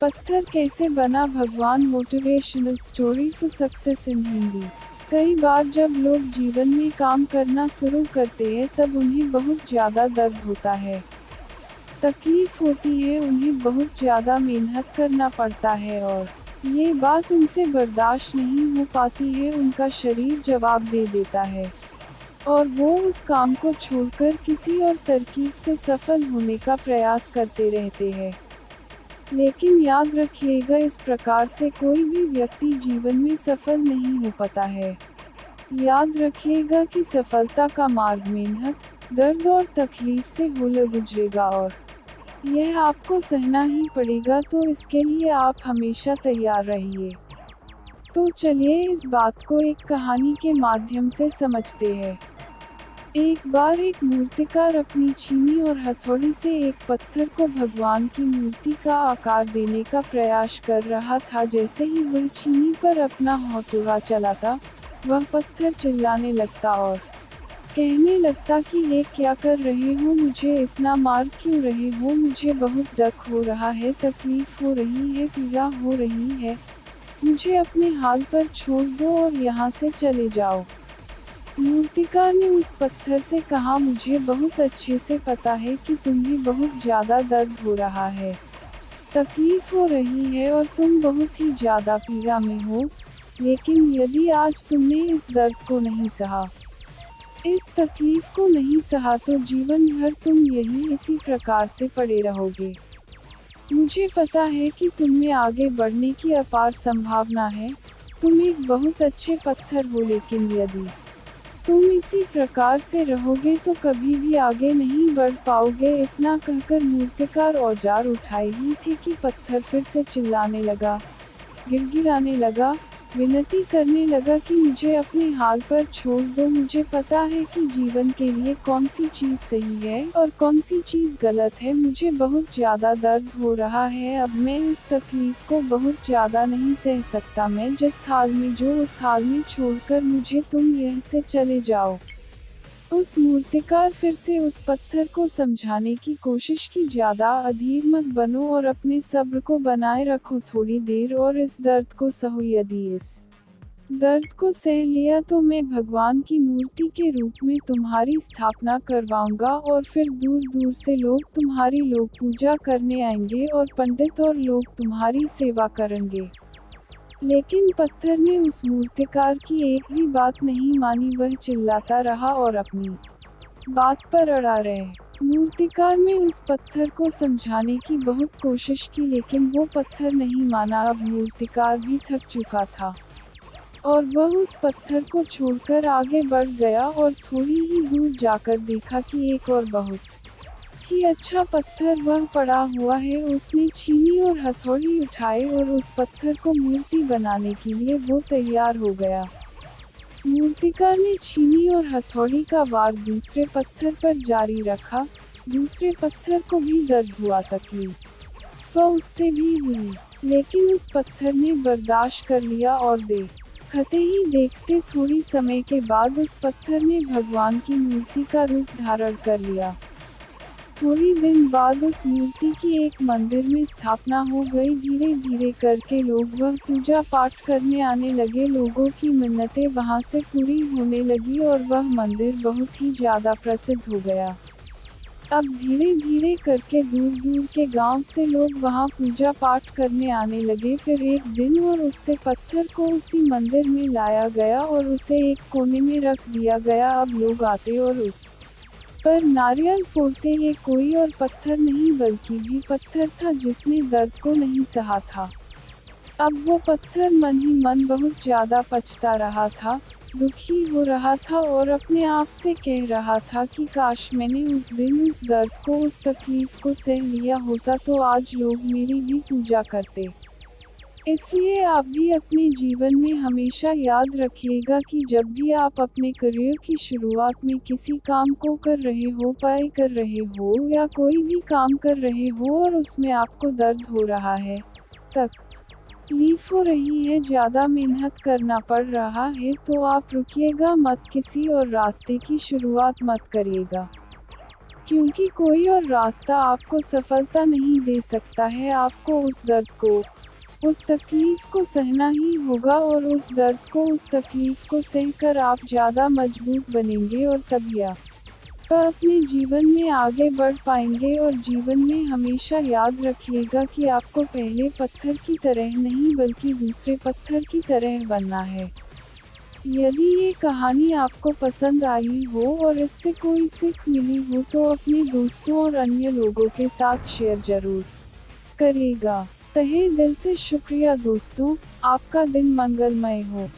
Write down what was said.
पत्थर कैसे बना भगवान motivational story for success in Hindi. कई बार जब लोग जीवन में काम करना शुरू करते हैं तब उन्हें बहुत ज़्यादा दर्द होता है, तकलीफ होती है, उन्हें बहुत ज़्यादा मेहनत करना पड़ता है और ये बात उनसे बर्दाश्त नहीं हो पाती है। उनका शरीर जवाब दे देता है और वो उस काम को छोड़कर किसी और तरकीब से सफल होने का प्रयास करते रहते हैं। लेकिन याद रखिएगा, इस प्रकार से कोई भी व्यक्ति जीवन में सफल नहीं हो पाता है। याद रखिएगा कि सफलता का मार्ग मेहनत, दर्द और तकलीफ से होकर गुजरेगा और यह आपको सहना ही पड़ेगा, तो इसके लिए आप हमेशा तैयार रहिए। तो चलिए इस बात को एक कहानी के माध्यम से समझते हैं। एक बार एक मूर्तिकार अपनी छीनी और हथौड़ी से एक पत्थर को भगवान की मूर्ति का आकार देने का प्रयास कर रहा था। जैसे ही वह छीनी पर अपना हथौड़ा चलाता, वह पत्थर चिल्लाने लगता और कहने लगता कि ये क्या कर रहे हो, मुझे इतना मार क्यों रहे हो, मुझे बहुत दुख हो रहा है, तकलीफ हो रही है, पीड़ा हो रही है, मुझे अपने हाल पर छोड़ दो और यहाँ से चले जाओ। मूर्तिकार ने उस पत्थर से कहा, मुझे बहुत अच्छे से पता है कि तुम्हें बहुत ज़्यादा दर्द हो रहा है, तकलीफ हो रही है और तुम बहुत ही ज़्यादा पीड़ा में हो, लेकिन यदि आज तुमने इस दर्द को नहीं सहा, इस तकलीफ को नहीं सहा, तो जीवन भर तुम यही इसी प्रकार से पड़े रहोगे। मुझे पता है कि तुमने आगे बढ़ने की अपार संभावना है, तुम एक बहुत अच्छे पत्थर हो, लेकिन यदि तुम इसी प्रकार से रहोगे तो कभी भी आगे नहीं बढ़ पाओगे। इतना कहकर मूर्तिकार औजार उठाए ही थे कि पत्थर फिर से चिल्लाने लगा, गिड़गिड़ाने लगा, विनती करने लगा कि मुझे अपने हाल पर छोड़ दो, मुझे पता है कि जीवन के लिए कौन सी चीज़ सही है और कौन सी चीज़ गलत है, मुझे बहुत ज़्यादा दर्द हो रहा है, अब मैं इस तकलीफ को बहुत ज़्यादा नहीं सह सकता, मैं जिस हाल में जो उस हाल में छोड़कर मुझे तुम यहीं से चले जाओ। उस मूर्तिकार फिर से उस पत्थर को समझाने की कोशिश की, ज़्यादा अधीर मत बनो और अपने सब्र को बनाए रखो थोड़ी देर और इस दर्द को सहो, यदि इस दर्द को सह लिया तो मैं भगवान की मूर्ति के रूप में तुम्हारी स्थापना करवाऊंगा और फिर दूर दूर से लोग तुम्हारी लोग पूजा करने आएंगे और पंडित और लोग तुम्हारी सेवा करेंगे। लेकिन पत्थर ने उस मूर्तिकार की एक भी बात नहीं मानी, वह चिल्लाता रहा और अपनी बात पर अड़ा रहे। मूर्तिकार ने उस पत्थर को समझाने की बहुत कोशिश की, लेकिन वो पत्थर नहीं माना। अब मूर्तिकार भी थक चुका था और वह उस पत्थर को छोड़कर आगे बढ़ गया और थोड़ी ही दूर जाकर देखा कि एक और बहुत ही अच्छा पत्थर वह पड़ा हुआ है। उसने छीनी और हथौड़ी उठाए और उस पत्थर को मूर्ति बनाने के लिए वो तैयार हो गया। मूर्तिकार ने छीनी और हथौड़ी का वार दूसरे पत्थर पर जारी रखा। दूसरे पत्थर को भी दर्द हुआ, तकलीफ उससे भी हुई, लेकिन उस पत्थर ने बर्दाश्त कर लिया और देखते ही देखते थोड़ी समय के बाद उस पत्थर ने भगवान की मूर्ति का रूप धारण कर लिया। थोड़ी दिन बाद उस मूर्ति की एक मंदिर में स्थापना हो गई। धीरे धीरे करके लोग वह पूजा पाठ करने आने लगे, लोगों की मन्नतें वहां से पूरी होने लगी और वह मंदिर बहुत ही ज़्यादा प्रसिद्ध हो गया। अब धीरे धीरे करके दूर दूर के गांव से लोग वहां पूजा पाठ करने आने लगे। फिर एक दिन और उससे पत्थर को उसी मंदिर में लाया गया और उसे एक कोने में रख दिया गया। अब लोग आते और उस पर नारियल फोड़ते। ये कोई और पत्थर नहीं बल्कि भी पत्थर था जिसने दर्द को नहीं सहा था। अब वो पत्थर मन ही मन बहुत ज़्यादा पछता रहा था, दुखी हो रहा था और अपने आप से कह रहा था कि काश मैंने उस दिन उस दर्द को, उस तकलीफ को सह लिया होता तो आज लोग मेरी भी पूजा करते। इसलिए आप भी अपने जीवन में हमेशा याद रखिएगा कि जब भी आप अपने करियर की शुरुआत में किसी काम को कर रहे हो, पढ़ाई कर रहे हो या कोई भी काम कर रहे हो और उसमें आपको दर्द हो रहा है, तकलीफ हो रही है, ज़्यादा मेहनत करना पड़ रहा है, तो आप रुकिएगा मत, किसी और रास्ते की शुरुआत मत करिएगा। क्योंकि कोई और रास्ता आपको सफलता नहीं दे सकता है। आपको उस दर्द को, उस तकलीफ को सहना ही होगा, और उस दर्द को, उस तकलीफ को सहकर आप ज़्यादा मजबूत बनेंगे, और तभी आप अपने जीवन में आगे बढ़ पाएंगे। और जीवन में हमेशा याद रखिएगा कि आपको पहले पत्थर की तरह नहीं बल्कि दूसरे पत्थर की तरह बनना है। यदि ये कहानी आपको पसंद आई हो और इससे कोई सीख मिली हो तो अपने दोस्तों और अन्य लोगों के साथ शेयर जरूर करिएगा। तहे दिल से शुक्रिया दोस्तों, आपका दिन मंगलमय हो।